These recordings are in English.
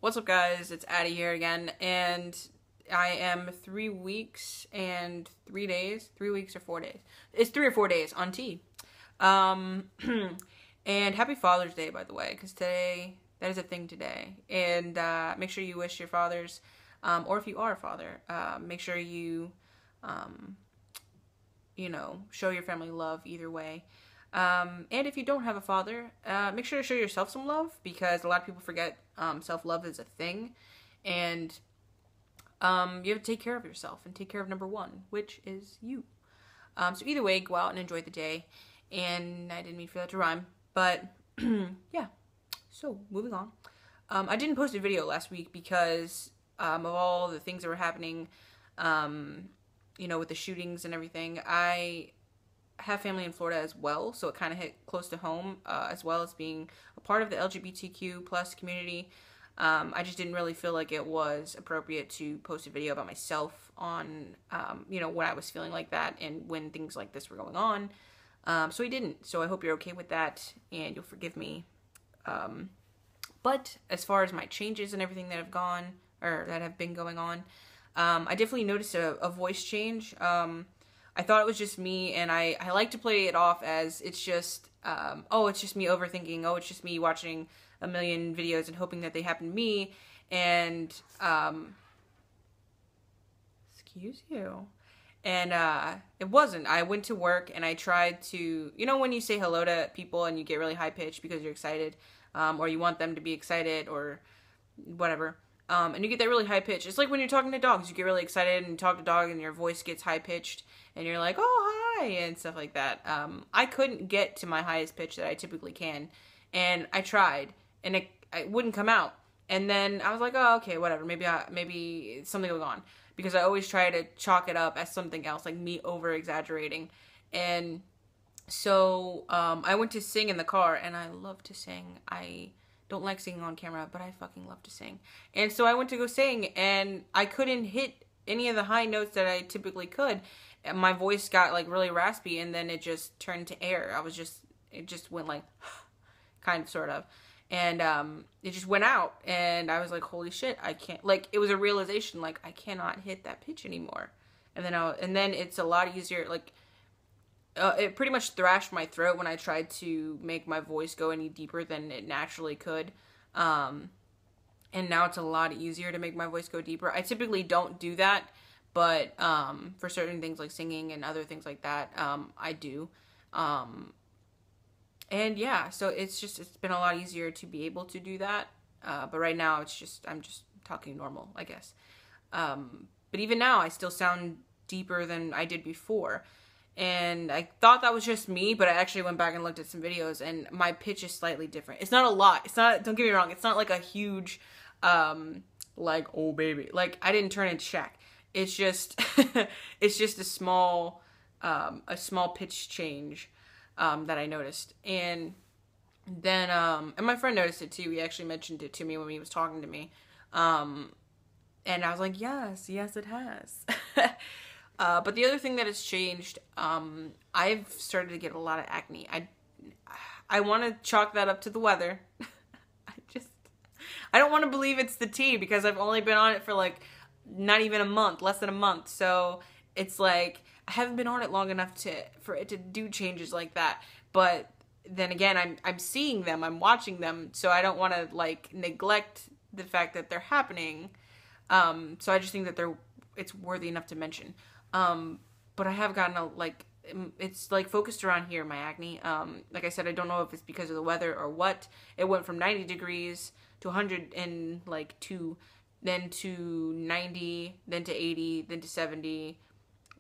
What's up, guys? It's Atti here again, and I am 3 weeks and 3 days. 3 weeks or 4 days. It's 3 or 4 days on T. And happy Father's Day, by the way, because today, that is a thing today. And make sure you wish your fathers, or if you are a father, make sure you, show your family love either way. And if you don't have a father, make sure to show yourself some love, because a lot of people forget self-love is a thing, and you have to take care of yourself and take care of number one, which is you. So either way, go out and enjoy the day. And I didn't mean for that to rhyme, but yeah. So moving on. I didn't post a video last week because of all the things that were happening, with the shootings and everything. I have family in Florida as well, so it kind of hit close to home, as well as being a part of the LGBTQ plus community. I just didn't really feel like it was appropriate to post a video about myself on, when I was feeling like that and when things like this were going on. So I didn't. So I hope you're okay with that and you'll forgive me. But as far as my changes and everything that have been going on, I definitely noticed a voice change. I thought it was just me, and I like to play it off as it's just, it's just me overthinking, it's just me watching a million videos and hoping that they happen to me, and, excuse you, and, it wasn't. I went to work, and I tried to, when you say hello to people and you get really high-pitched because you're excited, or you want them to be excited, or whatever, and you get that really high pitch. It's like when you're talking to dogs, you get really excited and you talk to a dog and your voice gets high pitched and you're like, oh, hi, and stuff like that. I couldn't get to my highest pitch that I typically can, and I tried, and it wouldn't come out. And then I was like, oh, okay, whatever. Maybe it's something going on, because I always try to chalk it up as something else, like me over exaggerating. And so I went to sing in the car, and I love to sing. I don't like singing on camera, but I fucking love to sing. And so I went to go sing, and I couldn't hit any of the high notes that I typically could. And my voice got like really raspy, and then it just turned to air. It just went like, kind of, sort of. And it just went out, and I was like, holy shit, I can't, like, it was a realization, like, I cannot hit that pitch anymore. And then it's a lot easier, like, it pretty much thrashed my throat when I tried to make my voice go any deeper than it naturally could. And now it's a lot easier to make my voice go deeper. I typically don't do that, but for certain things like singing and other things like that, I do. And yeah, so it's been a lot easier to be able to do that. But right now I'm just talking normal, I guess. But even now I still sound deeper than I did before. And I thought that was just me, but I actually went back and looked at some videos, and my pitch is slightly different. It's not a lot. It's not, don't get me wrong, it's not like a huge, like, oh baby. Like, I didn't turn into Shaq. It's just, it's just a small pitch change, that I noticed. And then, and my friend noticed it too. He actually mentioned it to me when he was talking to me. And I was like, yes, it has. But the other thing that has changed, I've started to get a lot of acne. I want to chalk that up to the weather. I don't want to believe it's the tea, because I've only been on it for like not even a month, less than a month. So it's like, I haven't been on it long enough for it to do changes like that. But then again, I'm seeing them, I'm watching them, so I don't want to like neglect the fact that they're happening. So I just think that it's worthy enough to mention. But I have gotten it's like focused around here, my acne. Like I said, I don't know if it's because of the weather or what. It went from 90 degrees to 102, then to 90, then to 80, then to 70,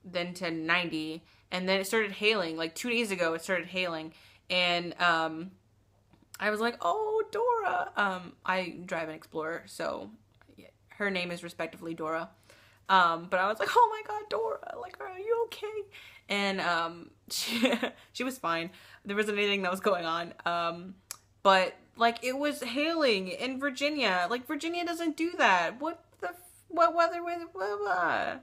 then to 90, and then it started hailing. Like 2 days ago, it started hailing, and I was like, oh, Dora. I drive an Explorer, so her name is respectively Dora. But I was like, oh my god, Dora, like, are you okay? And, she was fine. There wasn't anything that was going on. But, like, it was hailing in Virginia. Like, Virginia doesn't do that. What weather was, blah, blah.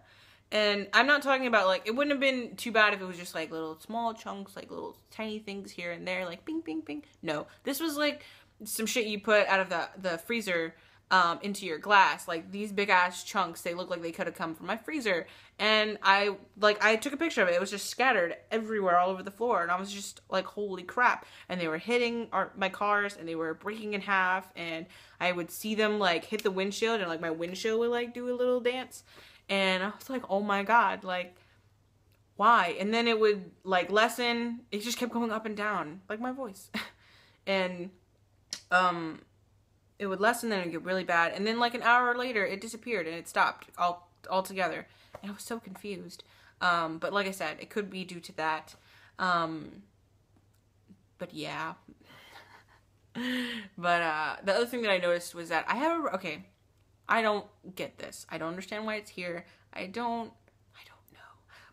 And I'm not talking about, like, it wouldn't have been too bad if it was just, like, little small chunks, like, little tiny things here and there, like, bing, bing, bing. No, this was, like, some shit you put out of the freezer into your glass. Like these big ass chunks, they look like they could have come from my freezer. And I took a picture of it. It was just scattered everywhere all over the floor. And I was just like, holy crap. And they were hitting my cars, and they were breaking in half. And I would see them like hit the windshield, and like my windshield would like do a little dance. And I was like, oh my God, like, why? And then it would like lessen. It just kept going up and down, like my voice. And it would lessen, then it would get really bad. And then like an hour later, it disappeared and it stopped altogether. And I was so confused. But like I said, it could be due to that. But yeah. But the other thing that I noticed was that okay, I don't get this. I don't understand why it's here. I don't know.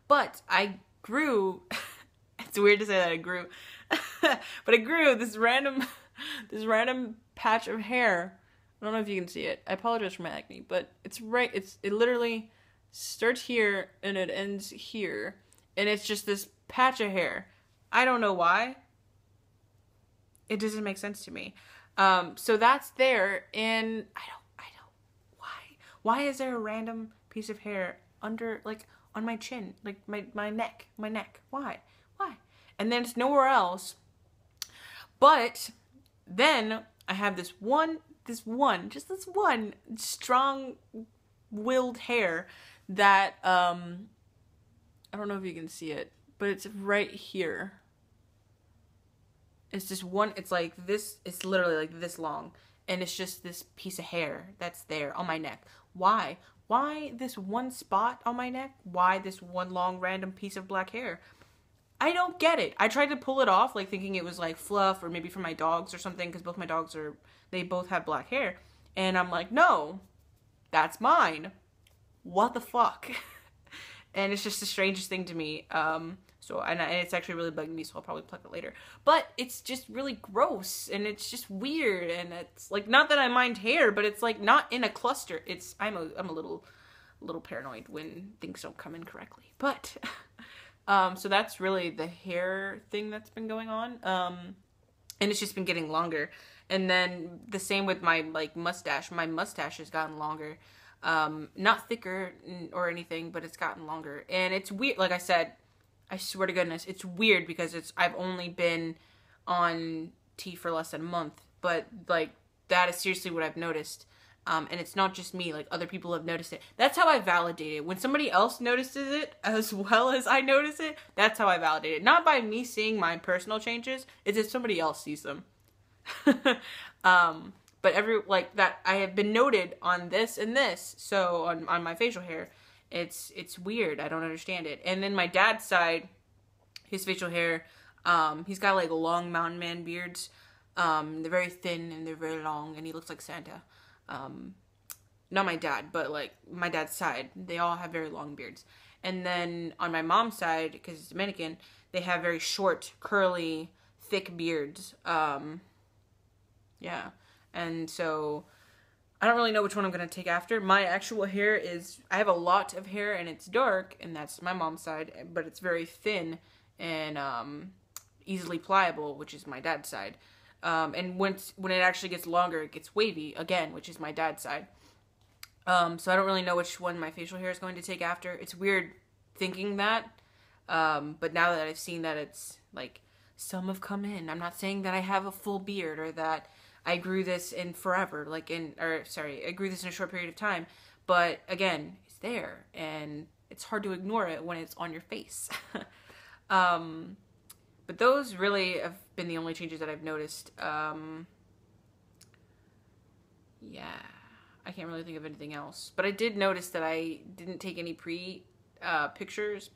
But I grew, it's weird to say that I grew, but I grew this random patch of hair. I don't know if you can see it. I apologize for my acne, but it literally starts here and it ends here. And it's just this patch of hair. I don't know why. It doesn't make sense to me. So that's there, and I don't, why is there a random piece of hair under, like, on my chin, like my neck, why? And then it's nowhere else. But then I have this one strong-willed hair that, I don't know if you can see it, but it's right here. It's just it's like this, it's literally like this long. And it's just this piece of hair that's there on my neck. Why? Why this one spot on my neck? Why this one long random piece of black hair? I don't get it. I tried to pull it off, like thinking it was like fluff or maybe from my dogs or something, because both my dogs they both have black hair. And I'm like, no, that's mine. What the fuck? And it's just the strangest thing to me. And it's actually really bugging me, so I'll probably pluck it later. But it's just really gross, and it's just weird, and it's like, not that I mind hair, but it's like not in a cluster. I'm a little paranoid when things don't come in correctly. But so that's really the hair thing that's been going on. And it's just been getting longer. And then the same with my like mustache. My mustache has gotten longer. Not thicker or anything, but it's gotten longer. And it's weird. Like I said, I swear to goodness, it's weird because I've only been on tea for less than a month, but like that is seriously what I've noticed. And it's not just me, like other people have noticed it. That's how I validate it. When somebody else notices it as well as I notice it, that's how I validate it. Not by me seeing my personal changes, it's if somebody else sees them. But like that, I have been noted on this and this. So on my facial hair, it's weird. I don't understand it. And then my dad's side, his facial hair, he's got like long mountain man beards. They're very thin and they're very long, and he looks like Santa. Not my dad, but like my dad's side, they all have very long beards. And then on my mom's side, because it's Dominican, they have very short, curly, thick beards. Yeah. And so I don't really know which one I'm going to take after. My actual hair I have a lot of hair and it's dark, and that's my mom's side, but it's very thin and easily pliable, which is my dad's side. And when it actually gets longer, it gets wavy again, which is my dad's side. So I don't really know which one my facial hair is going to take after. It's weird thinking that, but now that I've seen that it's like some have come in, I'm not saying that I have a full beard or that I grew this in forever, I grew this in a short period of time, but again, it's there, and it's hard to ignore it when it's on your face. But those really have been the only changes that I've noticed. Yeah, I can't really think of anything else, but I did notice that I didn't take any pre-tea pictures,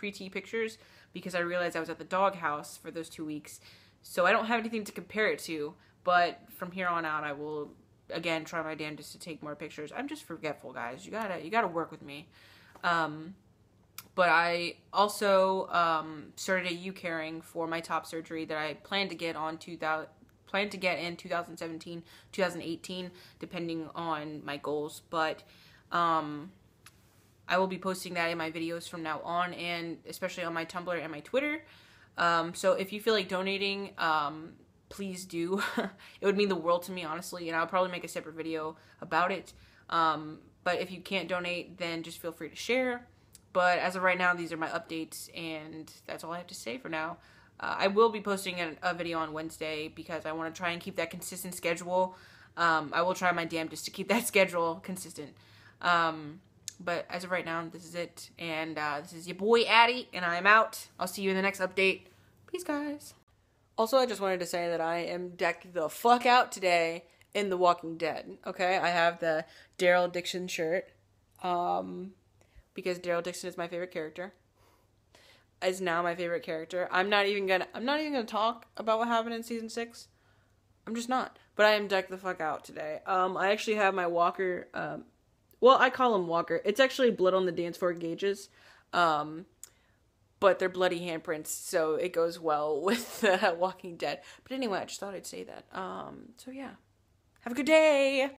because I realized I was at the doghouse for those 2 weeks, so I don't have anything to compare it to. But from here on out, I will, again, try my damnedest to take more pictures. I'm just forgetful, guys. You gotta work with me. But I also started a youcaring for my top surgery that I plan to get in 2017, 2018, depending on my goals. But I will be posting that in my videos from now on, and especially on my Tumblr and my Twitter. So if you feel like donating, please do. It would mean the world to me, honestly, and I'll probably make a separate video about it. But if you can't donate, then just feel free to share. But as of right now, these are my updates, and that's all I have to say for now. I will be posting a video on Wednesday because I want to try and keep that consistent schedule. I will try my damnedest to keep that schedule consistent. But as of right now, this is it. And this is your boy, Atti, and I'm out. I'll see you in the next update. Peace, guys. Also, I just wanted to say that I am decked the fuck out today in The Walking Dead. Okay, I have the Daryl Dixon shirt. Because Daryl Dixon is my favorite character. Is now my favorite character. I'm not even gonna talk about what happened in season 6. I'm just not. But I am decked the fuck out today. I actually have my walker. Well, I call him Walker. It's actually blood on the dance floor gauges. But they're bloody handprints, so it goes well with Walking Dead. But anyway, I just thought I'd say that. So yeah. Have a good day!